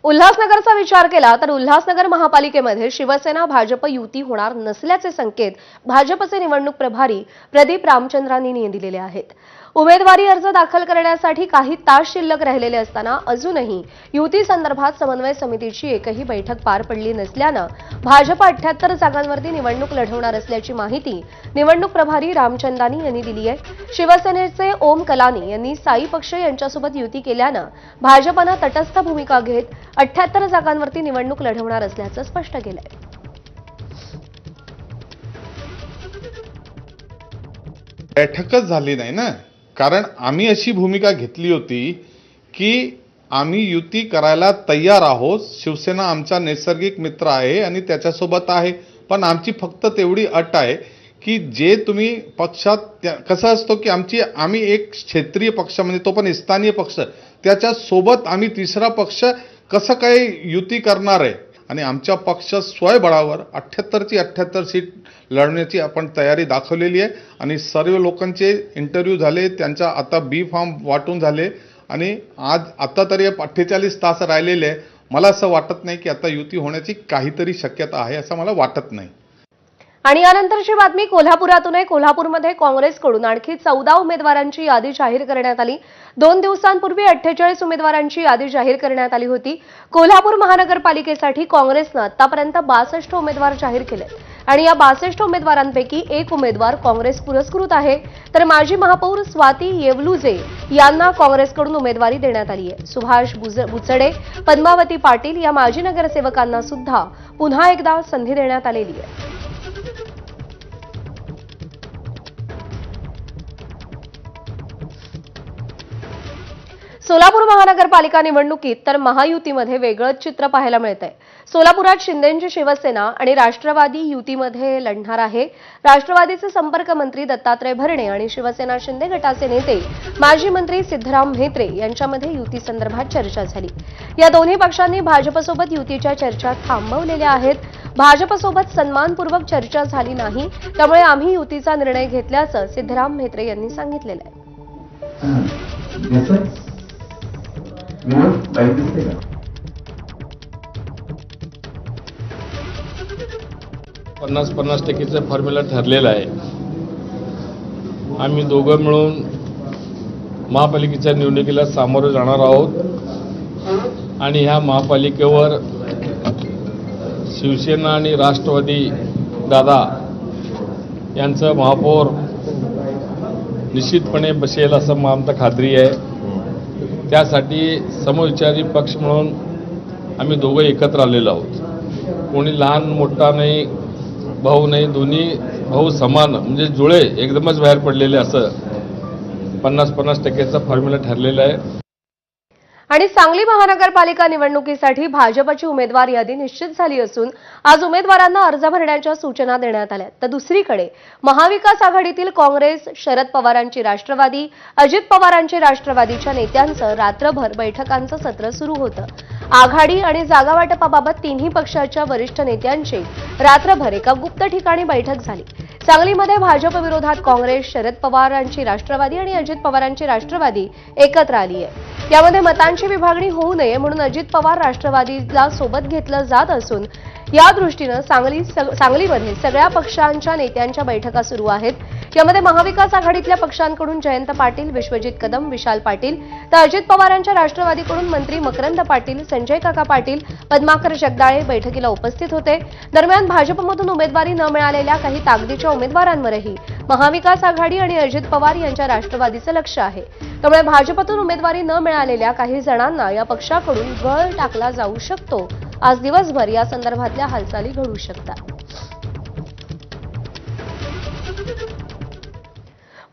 उल्हासनगरचा विचार केला तर उल्हासनगर महापालिकेमध्ये शिवसेना भाजप युती होणार नसल्याचे संकेत भाजपचे निवडणूक प्रभारी प्रदीप रामचंद्रांनी दिलेले आहेत। उमेदवारी अर्ज दाखल करण्यासाठी काही तास शिल्लक राहिलेले असताना अजूनही युती संदर्भात समन्वय समितीची एकही बैठक पार पडली नसल्याने भाजप 78 जागांवरती निवडणूक लढवणार असल्याची माहिती निवडणूक प्रभारी रामचंद्रांनी यांनी दिली आहे। शिवसेनेचे ओम कलानी यांनी साई पक्ष यांच्यासोबत युती केल्याने भाजपने तटस्थ भूमिका घेत 78 जागांवरती निवडणूक लढवणार असल्याचं स्पष्ट केलंय। बैठकच झाली नाही ना, कारण आम्ही अशी भूमिका घेतली होती की आम्ही युती करायला तयार आहोत। शिवसेना आमचा नैसर्गिक मित्र आहे आणि त्याच्यासोबत आहे, पण आमची फक्त तेवढी अट आहे की जे तुम्ही पक्षात कसं असतो की आम्ही एक क्षेत्रीय पक्ष म्हणजे तो पण स्थानीय पक्ष, त्याच्यासोबत आम्ही तिसरा पक्ष कसं काय युती करणार आहे आणि आमच्या पक्ष स्वयंबळावर 78ची 78 सीट लढण्याची आपण तयारी दाखवलेली आहे आणि सर्व लोकांचे इंटरव्ह्यू झाले, त्यांचा आता बी फॉर्म वाटून झाले आणि आता तरी 48 तास राहिलेले आहे। मला असं वाटत नाही की आता युती होण्याची काहीतरी शक्यता आहे असं मला वाटत नाही। आणि यानंतरची बातमी कोल्हापुरातून आहे। कोल्हापूरमध्ये काँग्रेसकडून आणखी 14 उमेदवारांची यादी जाहीर करण्यात आली। 2 दिवसांपूर्वी 48 उमेदवारांची यादी जाहीर करण्यात आली होती। कोल्हापूर महानगरपालिकेसाठी काँग्रेसने आतापर्यंत 62 उमेदवार जाहीर केलेत आणि या 62 उमेदवारांपैकी एक उमेदवार काँग्रेस पुरस्कृत आहे, तर माजी महापौर स्वाती येवलुजे यांना काँग्रेसकडून उमेदवारी देण्यात आली आहे। सुभाष बुचडे, पद्मावती पाटील या माजी नगरसेवकांना सुद्धा पुन्हा एकदा संधी देण्यात आलेली आहे। सोलापूर महानगरपालिका निवडणुकीत तर महायुतीमध्ये वेगळंच चित्र पाहायला मिळतंय। सोलापुरात शिंदेंची शिवसेना आणि राष्ट्रवादी युतीमध्ये लढणार आहे। राष्ट्रवादीचे संपर्क मंत्री दत्तात्रय भरणे आणि शिवसेना शिंदे गटाचे नेते माजी मंत्री सिद्धराम म्हेत्रे यांच्यामध्ये युती संदर्भात चर्चा झाली। या दोन्ही पक्षांनी भाजपसोबत युतीच्या चर्चा थांबवलेल्या आहेत। भाजपसोबत सन्मानपूर्वक चर्चा झाली नाही, त्यामुळे आम्ही युतीचा निर्णय घेतल्याचं सिद्धराम म्हेत्रे यांनी सांगितलेलं आहे। 50-50% फॉर्म्युला ठरलेला आहे। आम्ही दोघं मिळून महापालिकेच्या निवडणुकीला सामोरे जाणार आहोत आणि ह्या महापालिकेवर शिवसेना आणि राष्ट्रवादी दादा यांचं महापौर निश्चितपणे बसेल असं आमची खात्री आहे। त्यासाठी समविचारी पक्ष म्हणून आम्ही दोघं एकत्र आलेलो आहोत। कोणी लहान मोठा नाही, भाऊ नाही, दोन्ही भाऊ समान म्हणजे जुळे एकदमच बाहेर पडलेले असं 50-50% फॉर्म्युला ठरलेला आहे। आणि सांगली महानगरपालिका निवडणुकीसाठी भाजपची उमेदवार यादी निश्चित झाली असून आज उमेदवारांना अर्ज भरण्याच्या सूचना देण्यात आल्या। तर दुसरीकडे महाविकास आघाडीतील काँग्रेस, शरद पवारांची राष्ट्रवादी, अजित पवारांची राष्ट्रवादीच्या नेत्यांचं रात्रभर बैठकांचं सत्र सुरू होतं। आघाडी आणि जागा वाटपाबाबत तिन्ही पक्षाच्या वरिष्ठ नेत्यांची रात्रभर एका गुप्त ठिकाणी बैठक झाली। सांगलीमध्ये भाजप विरोधात काँग्रेस, शरद पवारांची राष्ट्रवादी आणि अजित पवारांची राष्ट्रवादी एकत्र आली आहे। यामध्ये मतांची विभागणी होऊ नये म्हणून अजित पवार राष्ट्रवादीला सोबत घेतलं जात असून या दृष्टीने सांगलीमध्ये सगळ्या पक्षांच्या नेत्यांच्या बैठका सुरू आहेत। यामध्ये महाविकास आघाडीतल्या पक्षांकडून जयंत पाटील, विश्वजित कदम, विशाल पाटील, तर अजित पवारांच्या राष्ट्रवादीकडून मंत्री मकरंद पाटील, संजय काका पाटील, पद्माकर जगदाळे बैठकीला उपस्थित होते। दरम्यान भाजपमधून उमेदवारी न मिळालेल्या काही ताकदीच्या उमेदवारांवरही महाविकास आघाडी आणि अजित पवार यांच्या राष्ट्रवादीचं लक्ष आहे। त्यामुळे भाजपतून उमेदवारी न मिळालेल्या काही जणांना या पक्षाकडून गळ टाकला जाऊ शकतो। आज दिवसभर या संदर्भातल्या हालचाली घडू शकतात।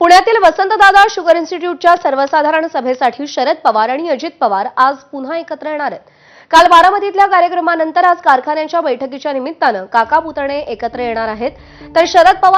पुण्यातील वसंतदादा शुगर इन्स्टिट्यूटच्या सर्वसाधारण सभेसाठी शरद पवार आणि अजित पवार आज पुन्हा एकत्र येणार आहेत। काल बारामतीतल्या कार्यक्रमानंतर आज कारखान्याच्या बैठकीच्या निमित्तानं काका पुतणे एकत्र येणार आहेत, तर शरद पवार